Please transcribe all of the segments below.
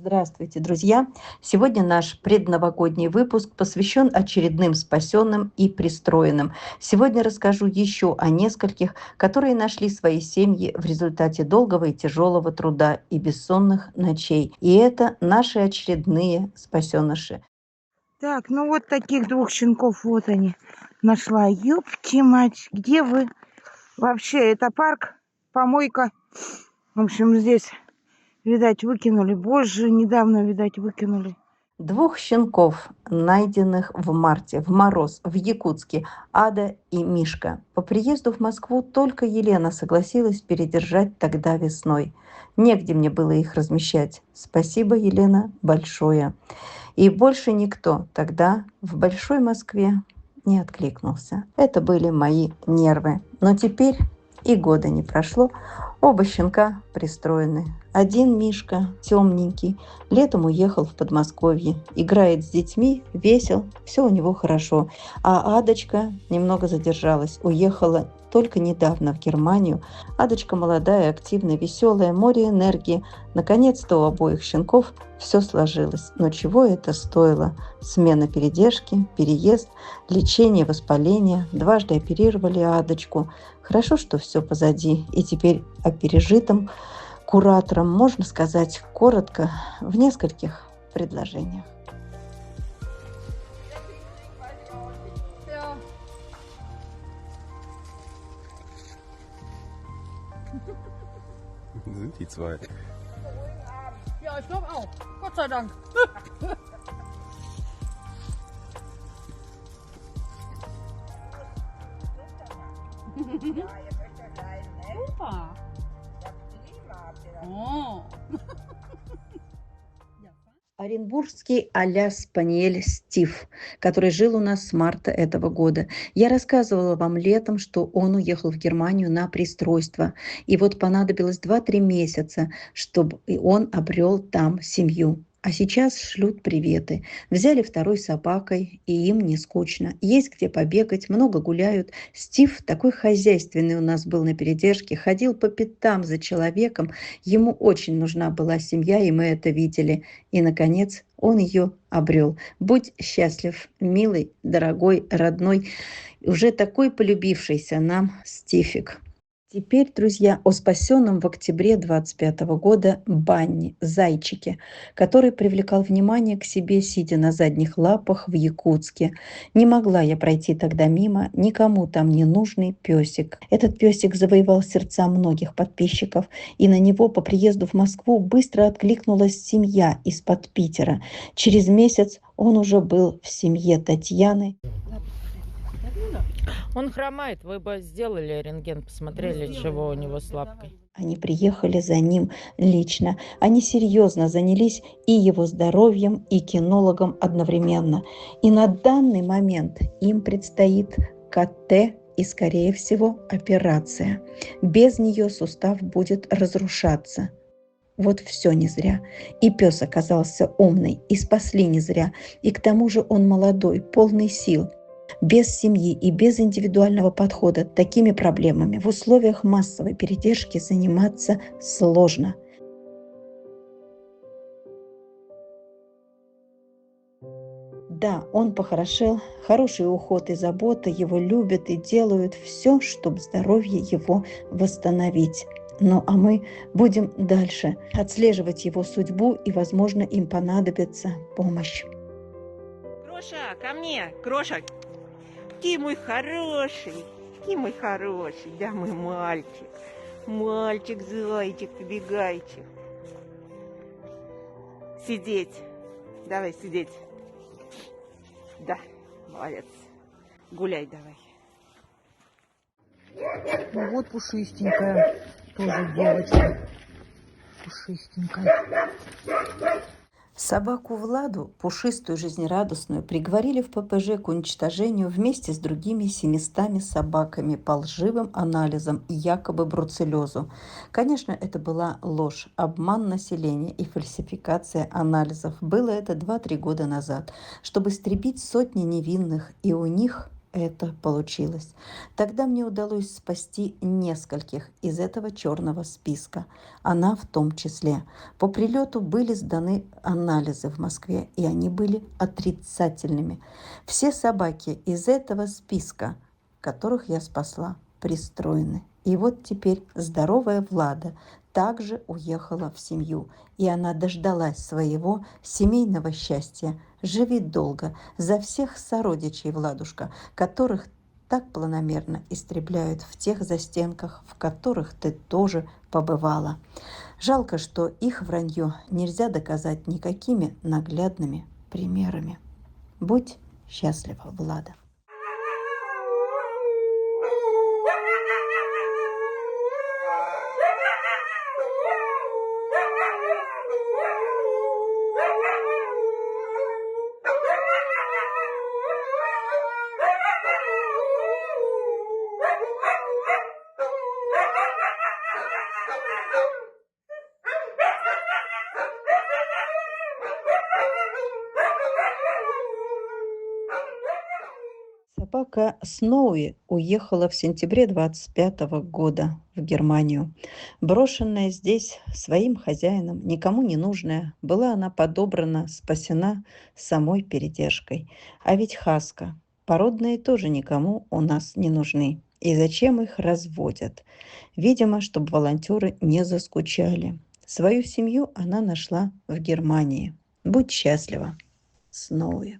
Здравствуйте, друзья! Сегодня наш предновогодний выпуск посвящен очередным спасенным и пристроенным. Сегодня расскажу еще о нескольких, которые нашли свои семьи в результате долгого и тяжелого труда и бессонных ночей. И это наши очередные спасеныши. Так, ну вот таких двух щенков вот они нашла. Ёпти мать, где вы? Вообще, это парк, помойка. В общем, здесь, видать, выкинули. Боже, недавно, видать, выкинули. Двух щенков, найденных в марте, в мороз, в Якутске, Ада и Мишка. По приезду в Москву только Елена согласилась передержать тогда весной. Негде мне было их размещать. Спасибо, Елена, большое. И больше никто тогда в Большой Москве не откликнулся. Это были мои нервы. Но теперь и года не прошло, оба щенка пристроены. Один Мишка, темненький, летом уехал в Подмосковье, играет с детьми, весел, все у него хорошо. А Адочка немного задержалась, уехала только недавно в Германию. Адочка молодая, активная, веселая, море энергии. Наконец-то у обоих щенков все сложилось. Но чего это стоило? Смена передержки, переезд, лечение воспаления. Дважды оперировали Адочку. Хорошо, что все позади. И теперь о пережитом куратором можно сказать коротко в нескольких предложениях. Sind die zwei? Ja, ich glaube auch. Gott sei Dank. Super. Oh. Оренбургский а-ля спаниель Стив, который жил у нас с марта этого года. Я рассказывала вам летом, что он уехал в Германию на пристройство. И вот понадобилось 2-3 месяца, чтобы он обрел там семью. А сейчас шлют приветы. Взяли второй собакой, и им не скучно. Есть где побегать, много гуляют. Стив такой хозяйственный у нас был на передержке, ходил по пятам за человеком. Ему очень нужна была семья, и мы это видели. И, наконец, он ее обрел. Будь счастлив, милый, дорогой, родной, уже такой полюбившийся нам Стифик. Теперь, друзья, о спасенном в октябре 25 года Банни, зайчике, который привлекал внимание к себе, сидя на задних лапах в Якутске. Не могла я пройти тогда мимо, никому там не нужный песик. Этот песик завоевал сердца многих подписчиков, и на него по приезду в Москву быстро откликнулась семья из-под Питера. Через месяц он уже был в семье Татьяны. Он хромает, вы бы сделали рентген, посмотрели, чего у него с лапкой. Они приехали за ним лично. Они серьезно занялись и его здоровьем, и кинологом одновременно. И на данный момент им предстоит КТ и, скорее всего, операция. Без нее сустав будет разрушаться. Вот все не зря. И пес оказался умный, и спасли не зря. И к тому же он молодой, полный сил. Без семьи и без индивидуального подхода такими проблемами в условиях массовой передержки заниматься сложно. Да, он похорошел, хороший уход и забота, его любят и делают все, чтобы здоровье его восстановить. Ну а мы будем дальше отслеживать его судьбу, и, возможно, им понадобится помощь. Кроша, ко мне, Кроша. Ты мой хороший, да, мой мальчик. Мальчик, зайчик, побегайчик. Сидеть. Давай сидеть. Да, молодец. Гуляй давай. Ну вот пушистенькая, тоже девочка. Пушистенькая. Собаку Владу, пушистую, жизнерадостную, приговорили в ППЖ к уничтожению вместе с другими 700 собаками по лживым анализам и якобы бруцеллезу. Конечно, это была ложь, обман населения и фальсификация анализов. Было это 2-3 года назад, чтобы истребить сотни невинных, и у них это получилось. Тогда мне удалось спасти нескольких из этого черного списка. Она в том числе. По прилету были сданы анализы в Москве, и они были отрицательными. Все собаки из этого списка, которых я спасла, пристроены. И вот теперь здоровая Влада также уехала в семью, и она дождалась своего семейного счастья. Живи долго за всех сородичей, Владушка, которых так планомерно истребляют в тех застенках, в которых ты тоже побывала. Жалко, что их вранье нельзя доказать никакими наглядными примерами. Будь счастлива, Влада. Собака Сноуи уехала в сентябре 25 года в Германию. Брошенная здесь своим хозяином, никому не нужная, была она подобрана, спасена самой передержкой. А ведь хаска. Породные тоже никому у нас не нужны. И зачем их разводят? Видимо, чтобы волонтеры не заскучали. Свою семью она нашла в Германии. Будь счастлива, Сноуи.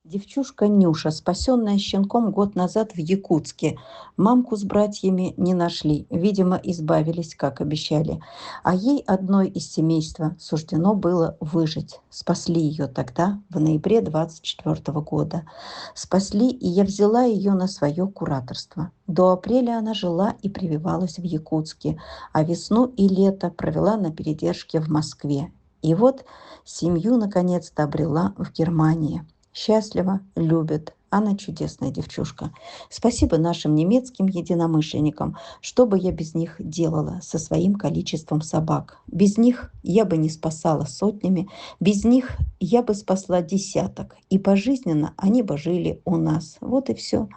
Девчушка Нюша, спасенная щенком год назад в Якутске. Мамку с братьями не нашли, видимо, избавились, как обещали. А ей одной из семейства суждено было выжить. Спасли ее тогда, в ноябре 24 года. Спасли, и я взяла ее на свое кураторство. До апреля она жила и прививалась в Якутске, а весну и лето провела на передержке в Москве. И вот семью наконец-то обрела в Германии. Счастлива, любит. Она чудесная девчушка. Спасибо нашим немецким единомышленникам. Что бы я без них делала со своим количеством собак? Без них я бы не спасала сотнями, без них я бы спасла десяток. И пожизненно они бы жили у нас. Вот и все.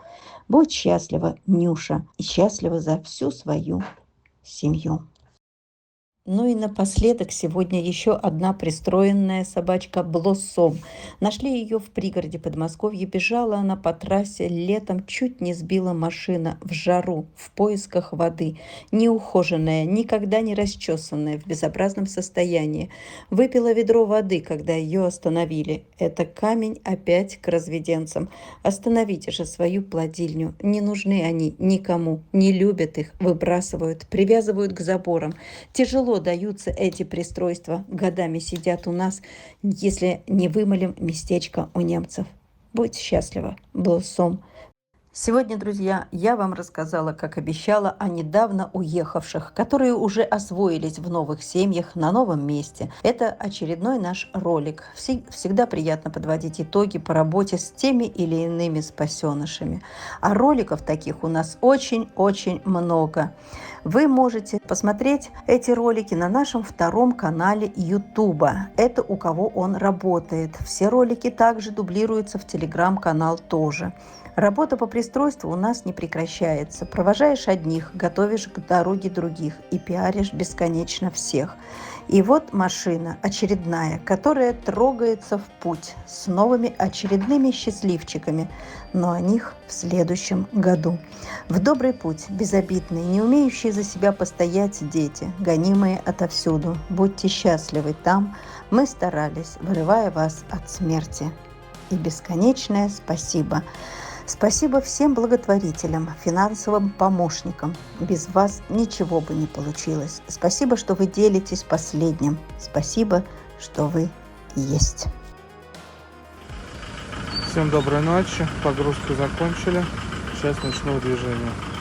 Будь счастлива, Нюша, и счастлива за всю свою семью. Ну и напоследок сегодня еще одна пристроенная собачка Блоссом. Нашли ее в пригороде Подмосковья. Бежала она по трассе летом, чуть не сбила машина в жару, в поисках воды. Неухоженная, никогда не расчесанная, в безобразном состоянии. Выпила ведро воды, когда ее остановили. Это камень опять к разведенцам. Остановите же свою плодильню. Не нужны они никому, не любят их, выбрасывают, привязывают к заборам. Тяжело даются эти пристройства, годами сидят у нас, если не вымолим местечко у немцев. Будь счастлива, Блоссом. Сегодня, друзья, я вам рассказала, как обещала, о недавно уехавших, которые уже освоились в новых семьях, на новом месте. Это очередной наш ролик. Всегда приятно подводить итоги по работе с теми или иными спасенышами. А роликов таких у нас очень-очень много. Вы можете посмотреть эти ролики на нашем втором канале YouTube. Это у кого он работает. Все ролики также дублируются в Telegram-канал тоже. Работа по пристройству у нас не прекращается. Провожаешь одних, готовишь к дороге других и пиаришь бесконечно всех. И вот машина очередная, которая трогается в путь с новыми очередными счастливчиками, но о них в следующем году. В добрый путь, безобидные, не умеющие за себя постоять дети, гонимые отовсюду. Будьте счастливы там. Мы старались, вырывая вас от смерти. И бесконечное спасибо. Спасибо всем благотворителям, финансовым помощникам. Без вас ничего бы не получилось. Спасибо, что вы делитесь последним. Спасибо, что вы есть. Всем доброй ночи. Погрузку закончили. Сейчас начну движение.